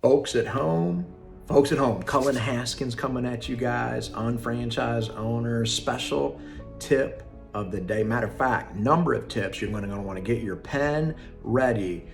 Folks at home, Cullen Haskins coming at you guys, unfranchised owners, special tip of the day. Matter of fact, number of tips. You're going to want to get your pen ready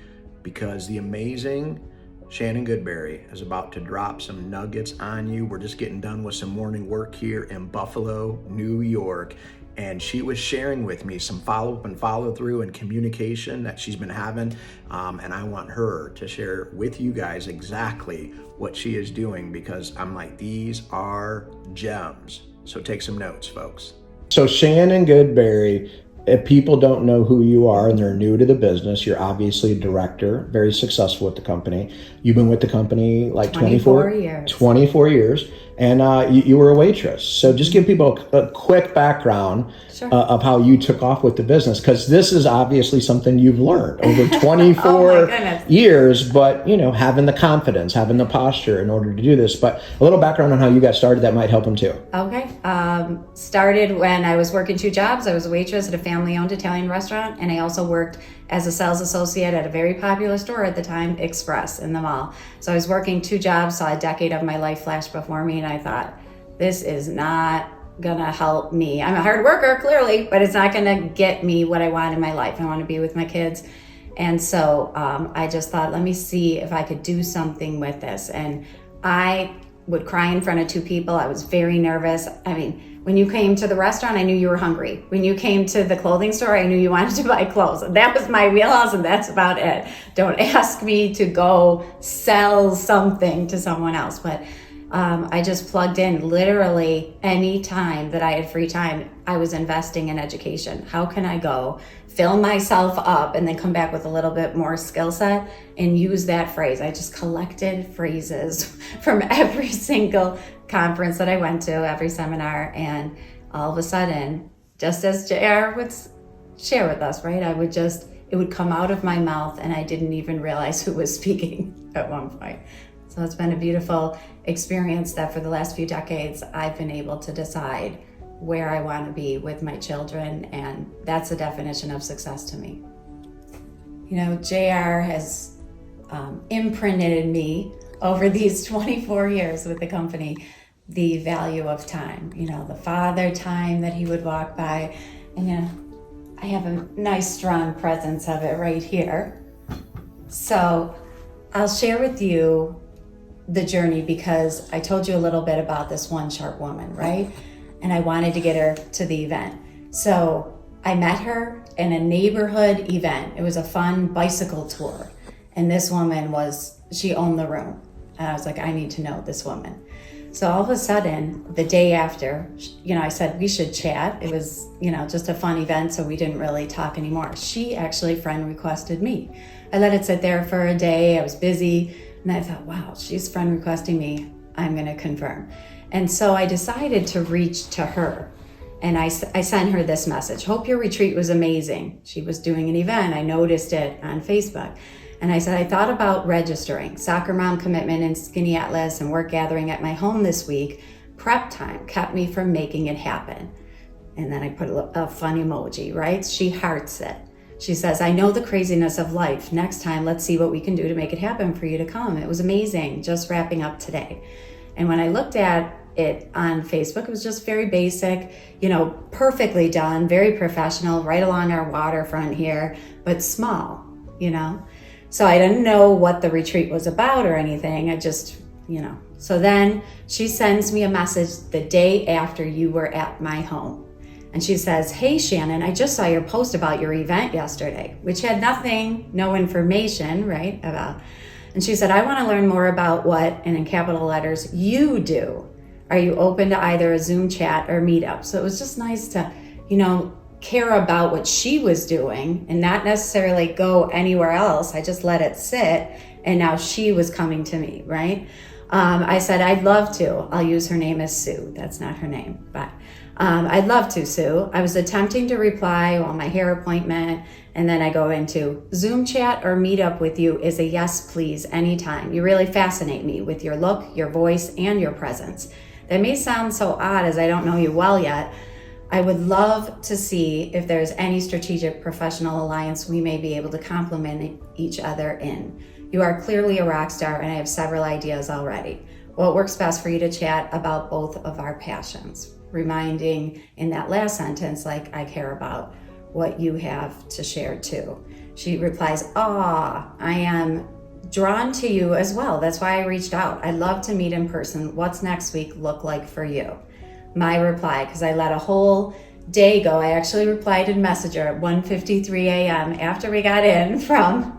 because the amazing Shannon Goodberry is about to drop some nuggets on you. We're just getting done with some morning work here in Buffalo, New York. And she was sharing with me some follow-up and follow-through and communication that she's been having. And I want her to share with you guys exactly what she is doing because I'm like, these are gems. So take some notes, folks. So Shannon Goodberry, if people don't know who you are and they're new to the business, you're obviously a director, very successful with the company. You've been with the company like 24 years. 24 years. And you were a waitress. So just give people a quick background of how you took off with the business, because this is obviously something you've learned over 24 years, but having the confidence, having the posture in order to do this. But a little background on how you got started that might help them too. Okay. Started when I was working 2 jobs. I was a waitress at a family-owned Italian restaurant, and I also worked as a sales associate at a very popular store at the time, Express, in the mall. So I was working 2 jobs, saw a decade of my life flash before me, and I thought, this is not gonna help me. I'm a hard worker, clearly, but it's not gonna get me what I want in my life. I want to be with my kids. And so I just thought, let me see if I could do something with this. And I would cry in front of 2 people. I was very nervous. I mean, when you came to the restaurant, I knew you were hungry. When you came to the clothing store, I knew you wanted to buy clothes. That was my wheelhouse, and that's about it. Don't ask me to go sell something to someone else. But I just plugged in. Literally any time that I had free time, I was investing in education. How can I go fill myself up and then come back with a little bit more skill set and use that phrase? I just collected phrases from every single conference that I went to, every seminar, and all of a sudden, just as JR would share with us, right? It would come out of my mouth and I didn't even realize who was speaking at one point. So it's been a beautiful experience that for the last few decades, I've been able to decide where I want to be with my children, and that's the definition of success to me. JR has imprinted in me over these 24 years with the company the value of time, the father time that he would walk by. And I have a nice strong presence of it right here. So I'll share with you the journey, because I told you a little bit about this one sharp woman, right? And I wanted to get her to the event. So I met her in a neighborhood event. It was a fun bicycle tour. And this woman she owned the room. And I was like, I need to know this woman. So all of a sudden, the day after, I said we should chat. It was, just a fun event, so we didn't really talk anymore. She actually friend requested me. I let it sit there for a day. I was busy. And I thought, wow, she's friend requesting me. I'm going to confirm. And so I decided to reach to her. And I sent her this message. Hope your retreat was amazing. She was doing an event. I noticed it on Facebook. And I said, I thought about registering. Soccer mom commitment and Skinny Atlas and work gathering at my home this week. Prep time kept me from making it happen. And then I put a fun emoji, right? She hearts it. She says, I know the craziness of life. Next time, let's see what we can do to make it happen for you to come. It was amazing, just wrapping up today. And when I looked at it on Facebook, it was just very basic, perfectly done, very professional, right along our waterfront here, but small, So I didn't know what the retreat was about or anything. I just, So then she sends me a message the day after you were at my home. And she says, hey, Shannon, I just saw your post about your event yesterday, which had no information, right, about. And she said, I want to learn more about what, and in capital letters, you do. Are you open to either a Zoom chat or meetup? So it was just nice to, care about what she was doing and not necessarily go anywhere else. I just let it sit. And now she was coming to me, right? I said, I'd love to. I'll use her name as Sue. That's not her name, but I'd love to, Sue. I was attempting to reply on my hair appointment, and then I go into Zoom chat or meet up with you is a yes, please, anytime. You really fascinate me with your look, your voice, and your presence. That may sound so odd as I don't know you well yet. I would love to see if there's any strategic professional alliance we may be able to complement each other in. You are clearly a rock star, and I have several ideas already. What works best for you to chat about both of our passions? Reminding in that last sentence, like, I care about what you have to share too. She replies, I am drawn to you as well. That's why I reached out. I'd love to meet in person. What's next week look like for you? My reply, because I let a whole day go, I actually replied in Messenger at 1:53 a.m. after we got in from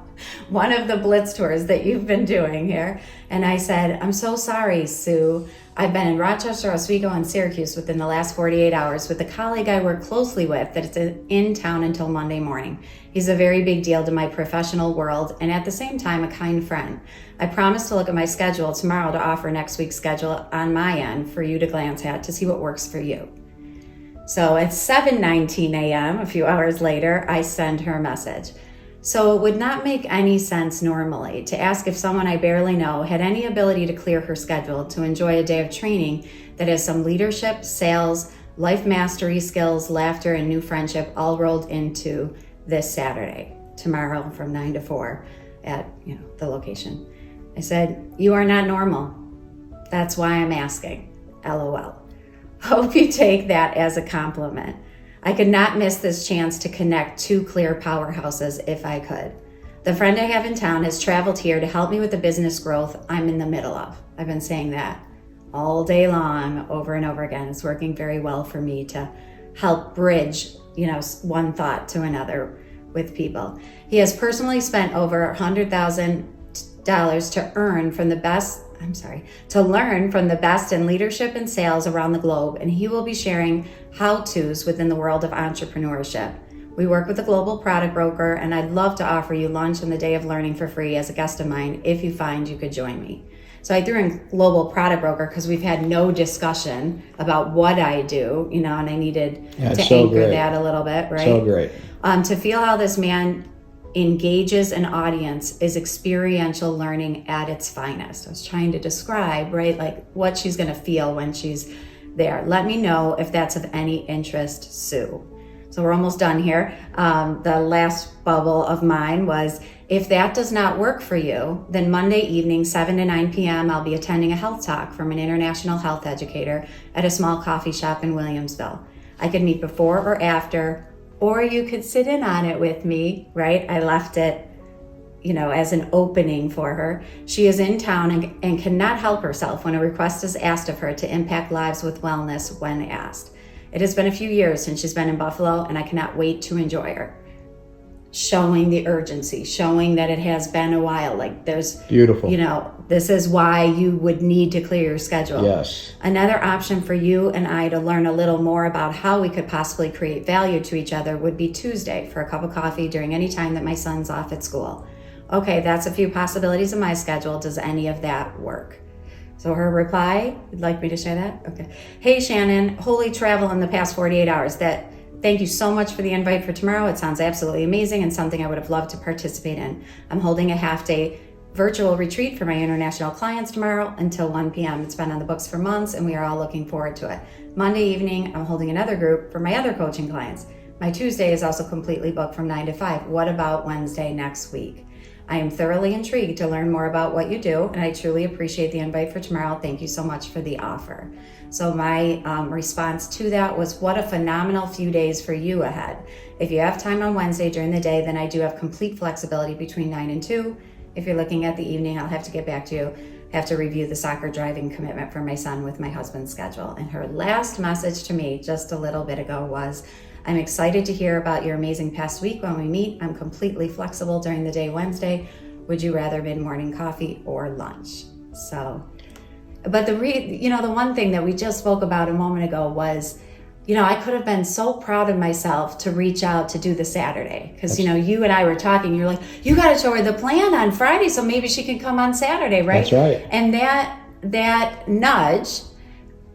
one of the Blitz tours that you've been doing here. And I said, I'm so sorry, Sue. I've been in Rochester, Oswego, and Syracuse within the last 48 hours with a colleague I work closely with that is in town until Monday morning. He's a very big deal to my professional world and at the same time a kind friend. I promise to look at my schedule tomorrow to offer next week's schedule on my end for you to glance at to see what works for you. So at 7:19 a.m., a few hours later, I send her a message. So it would not make any sense normally to ask if someone I barely know had any ability to clear her schedule to enjoy a day of training that has some leadership, sales, life mastery skills, laughter, and new friendship all rolled into this Saturday, tomorrow from 9 to 4 at the location. I said, you are not normal. That's why I'm asking. LOL. Hope you take that as a compliment. I could not miss this chance to connect two clear powerhouses if I could. The friend I have in town has traveled here to help me with the business growth I'm in the middle of. I've been saying that all day long, over and over again. It's working very well for me to help bridge, one thought to another with people. He has personally spent over $100,000 to learn from the best in leadership and sales around the globe, and he will be sharing how-tos within the world of entrepreneurship. We work with a global product broker, and I'd love to offer you lunch on the day of learning for free as a guest of mine if you find you could join me. So I threw in global product broker because we've had no discussion about what I do, and I needed to anchor that a little bit, right? So great. To feel how this man engages an audience is experiential learning at its finest. I was trying to describe, right, like what she's going to feel when she's there. Let me know if that's of any interest, Sue. So we're almost done here. The last bubble of mine was, if that does not work for you, then Monday evening, 7 to 9 p.m., I'll be attending a health talk from an international health educator at a small coffee shop in Williamsville. I could meet before or after, or you could sit in on it with me, right? I left it, as an opening for her. She is in town and cannot help herself when a request is asked of her to impact lives with wellness when asked. It has been a few years since she's been in Buffalo, and I cannot wait to enjoy her. Showing the urgency, showing that it has been a while. Like there's beautiful. This is why you would need to clear your schedule. Yes. Another option for you and I to learn a little more about how we could possibly create value to each other would be Tuesday for a cup of coffee during any time that my son's off at school. Okay, that's a few possibilities in my schedule. Does any of that work? So her reply, you'd like me to share that? Okay. Hey Shannon, holy travel in the past 48 hours. Thank you so much for the invite for tomorrow. It sounds absolutely amazing and something I would have loved to participate in. I'm holding a half-day virtual retreat for my international clients tomorrow until 1 p.m. It's been on the books for months and we are all looking forward to it. Monday evening, I'm holding another group for my other coaching clients. My Tuesday is also completely booked from 9 to 5. What about Wednesday next week? I am thoroughly intrigued to learn more about what you do, and I truly appreciate the invite for tomorrow. Thank you so much for the offer. So my response to that was, what a phenomenal few days for you ahead. If you have time on Wednesday during the day, then I do have complete flexibility between 9 and 2. If you're looking at the evening, I'll have to get back to you. I have to review the soccer driving commitment for my son with my husband's schedule. And her last message to me just a little bit ago was, I'm excited to hear about your amazing past week when we meet. I'm completely flexible during the day Wednesday. Would you rather mid-morning coffee or lunch? So, but the one thing that we just spoke about a moment ago was, I could have been so proud of myself to reach out to do the Saturday. Because, you and I were talking, you're like, you got to show her the plan on Friday so maybe she can come on Saturday, right? That's right. And that nudge,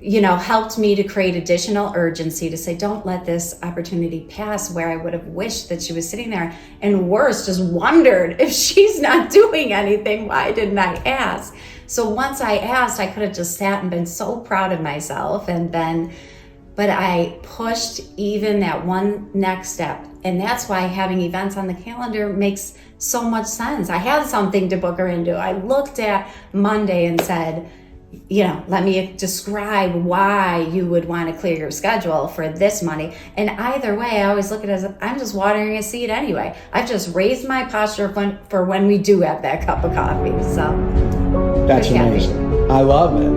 helped me to create additional urgency to say, don't let this opportunity pass, where I would have wished that she was sitting there and worse, just wondered, if she's not doing anything, why didn't I ask? So once I asked, I could have just sat and been so proud of myself. But I pushed even that one next step. And that's why having events on the calendar makes so much sense. I had something to book her into. I looked at Monday and said, let me describe why you would want to clear your schedule for this Monday. And either way, I always look at it as I'm just watering a seed anyway. I've just raised my posture for when we do have that cup of coffee. So that's amazing. I love it.